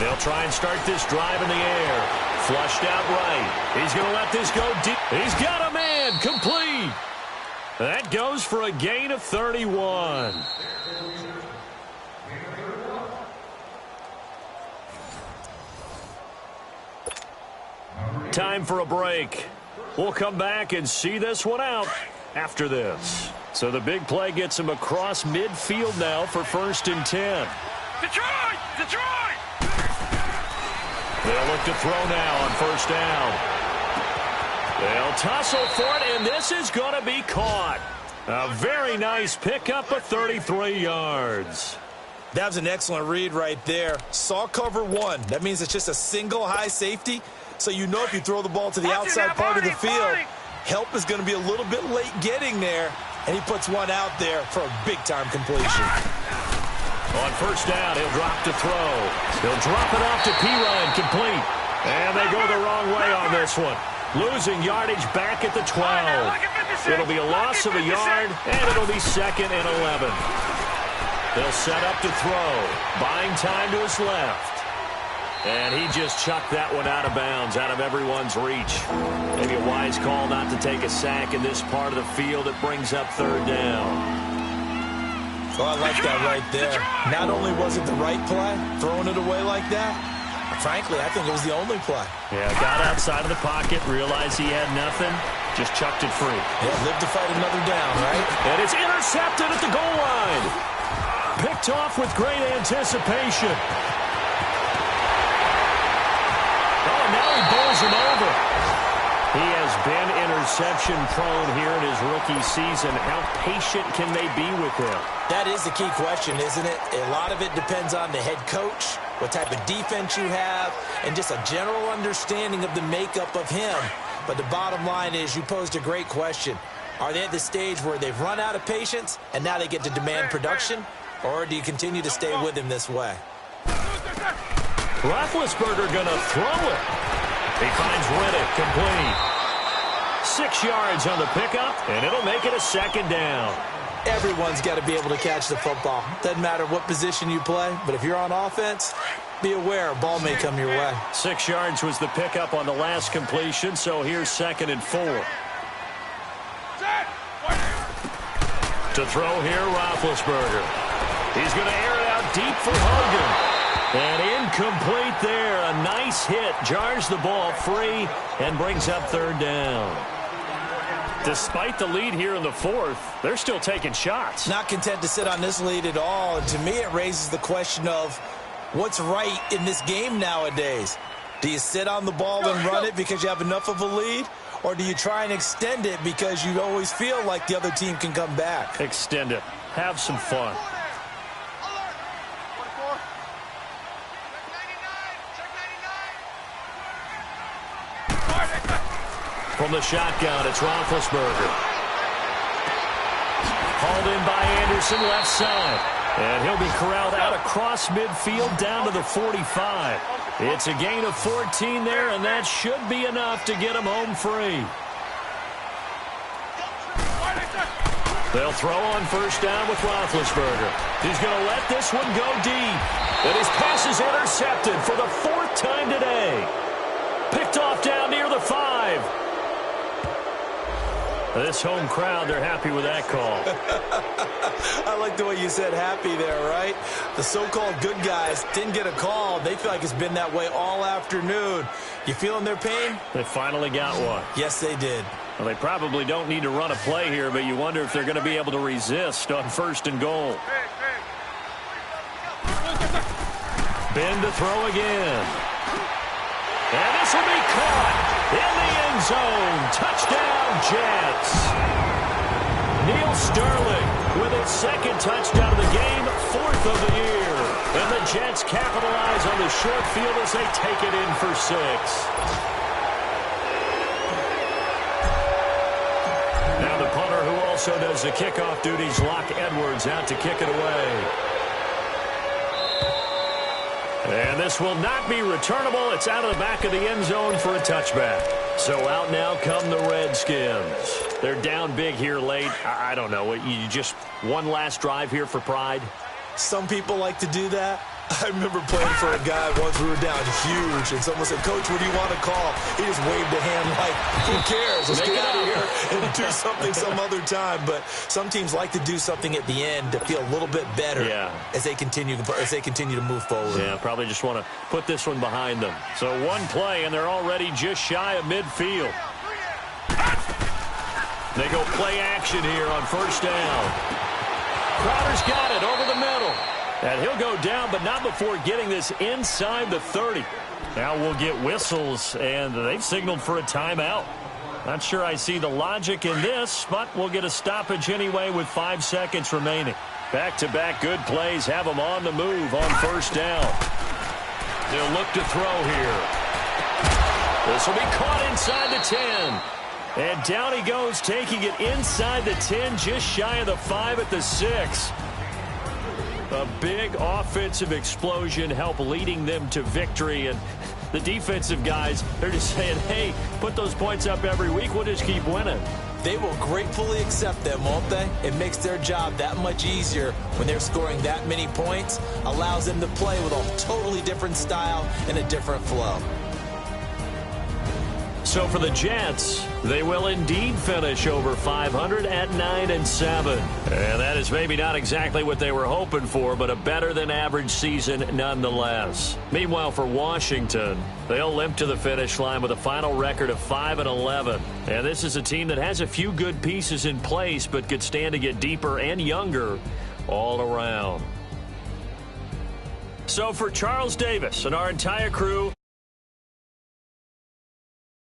They'll try and start this drive in the air. Flushed out right. He's going to let this go deep. He's got a man. Complete. That goes for a gain of 31. Time for a break. We'll come back and see this one out after this. So the big play gets him across midfield now for 1st and 10. Detroit! Detroit! They'll look to throw now on 1st down. They'll tussle for it, and this is going to be caught. A very nice pickup of 33 yards. That was an excellent read right there. Saw cover 1. That means it's just a single high safety. So you know if you throw the ball to the outside part of the field, help is going to be a little bit late getting there. And he puts one out there for a big-time completion. On 1st down, he'll drop to throw. He'll drop it off to Pirine, complete. And they go the wrong way on this one. Losing yardage back at the 12. It'll be a loss of a yard, and it'll be 2nd and 11. They'll set up to throw. Buying time to his left. And he just chucked that one out of bounds, out of everyone's reach. Maybe a wise call not to take a sack in this part of the field. It brings up 3rd down. Oh, I like that right there. Not only was it the right play, throwing it away like that, frankly, I think it was the only play. Yeah, got outside of the pocket, realized he had nothing, just chucked it free. Yeah, live to fight another down, right? And it's intercepted at the goal line. Picked off with great anticipation. Oh, now he bowls him over. He has been interception-prone here in his rookie season. How patient can they be with him? That is the key question, isn't it? A lot of it depends on the head coach, what type of defense you have, and just a general understanding of the makeup of him. But the bottom line is you posed a great question. Are they at the stage where they've run out of patience and now they get to demand production? Or do you continue to stay with him this way? Roethlisberger going to throw it. He finds Riddick, complete. 6 yards on the pickup, and it'll make it a 2nd down. Everyone's got to be able to catch the football. Doesn't matter what position you play, but if you're on offense, be aware a ball may come your way. 6 yards was the pickup on the last completion, so here's 2nd and 4. To throw here, Roethlisberger. He's going to air it out deep for Hogan. And incomplete there. A nice hit. Jars the ball free and brings up 3rd down. Despite the lead here in the 4th, they're still taking shots. Not content to sit on this lead at all. And to me, it raises the question of what's right in this game nowadays. Do you sit on the ball and run it because you have enough of a lead? Or do you try and extend it because you always feel like the other team can come back? Extend it. Have some fun. From the shotgun, it's Roethlisberger. Hauled in by Anderson, left side. And he'll be corralled out across midfield down to the 45. It's a gain of 14 there, and that should be enough to get him home free. They'll throw on first down with Roethlisberger. He's going to let this one go deep. And his pass is intercepted for the 4th time today. Picked off down near the 5. This home crowd, they're happy with that call. I like the way you said happy there, right? The so-called good guys didn't get a call. They feel like it's been that way all afternoon. You feeling their pain? They finally got one. Yes, they did. Well, they probably don't need to run a play here, but you wonder if they're going to be able to resist on 1st and goal. Ben to throw again. And this will be caught in the end zone. Touchdown, Jets. Neil Sterling with his 2nd touchdown of the game, 4th of the year. And the Jets capitalize on the short field as they take it in for 6. Now the punter, who also does the kickoff duties, Locke Edwards, out to kick it away. And this will not be returnable. It's out of the back of the end zone for a touchback. So out now come the Redskins. They're down big here late. I don't know. You just one last drive here for pride? Some people like to do that. I remember playing for a guy once. We were down huge, and someone said, "Coach, what do you want to call?" He just waved a hand like, "Who cares? Let's get out of here and do something some other time." But some teams like to do something at the end to feel a little bit better as they continue to move forward. Yeah, probably just want to put this one behind them. So one play, and they're already just shy of midfield. They go play action here on 1st down. Crowder's got it over the middle. And he'll go down, but not before getting this inside the 30. Now we'll get whistles, and they've signaled for a timeout. Not sure I see the logic in this, but we'll get a stoppage anyway with 5 seconds remaining. Back-to-back good plays have them on the move on 1st down. They'll look to throw here. This will be caught inside the 10. And down he goes, taking it inside the 10, just shy of the 5 at the 6. A big offensive explosion help leading them to victory. And the defensive guys, they're just saying, hey, put those points up every week. We'll just keep winning. They will gratefully accept them, won't they? It makes their job that much easier when they're scoring that many points. Allows them to play with a totally different style and a different flow. So for the Jets, they will indeed finish over 500 at 9-7. And that is maybe not exactly what they were hoping for, but a better than average season nonetheless. Meanwhile, for Washington, they'll limp to the finish line with a final record of 5-11. And this is a team that has a few good pieces in place, but could stand to get deeper and younger all around. So for Charles Davis and our entire crew,